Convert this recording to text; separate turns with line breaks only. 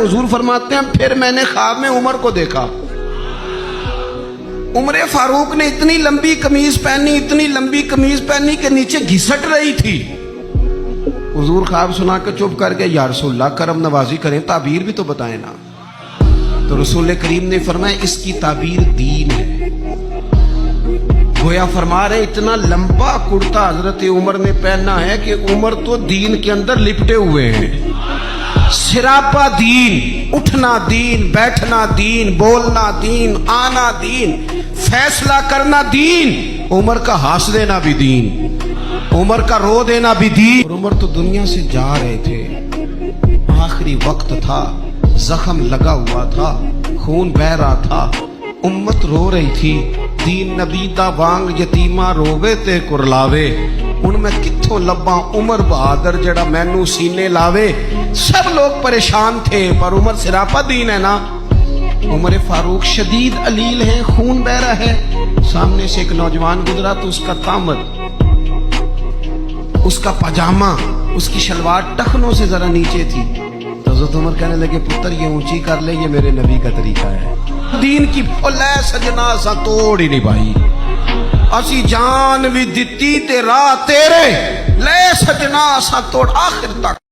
हुजूर फरमाते हैं फिर मैंने ख्वाब में उमर को देखा। उमर फारूक ने इतनी लंबी कमीज पहनी, इतनी लंबी कमीज पहनी कि नीचे घिसट रही थी। हुजूर ख्वाब सुना के चुप कर गए। या रसूलल्लाह करम नवाजी करें, ताबीर भी तो बताए ना। तो रसूल करीम ने फरमाया इसकी ताबीर दीन है। गोया फरमा रहे इतना लंबा कुर्ता हजरत उमर ने पहना है कि उमर तो दीन के अंदर लिपटे हुए हैं। सिरापा दीन, उठना दीन, बैठना दीन, बोलना दीन, आना दीन, फैसला करना दीन। उमर का हंस देना भी दीन, उमर का रो देना भी दीन। और उमर तो दुनिया से जा रहे थे, आखिरी वक्त था, जख्म लगा हुआ था, खून बह रहा था, उम्मत रो रही थी। दीन नबी दा वांग यतीमा रोवे ते कुरलावे। हुण मैं कित्थों लब्बां उमर बहादुर जेड़ा मैनू सीने लावे। सब लोग परेशान थे पर उमर सिरापा दीन है ना। उमर फारूक शदीद अलील है, खून बह रहा है। सामने से एक नौजवान गुजरा तो उसका तामद, उसका पजामा, उसकी शलवार टखनों से जरा नीचे थी। तो हज़रत उमर कहने लगे पुत्र ये ऊंची कर ले, ये मेरे नबी का तरीका है। दीन की ले सजना सा तोड़ ही नहीं पाई, असी जान भी दिती ते राह तेरे ले सजना सा तोड़ आखिर तक।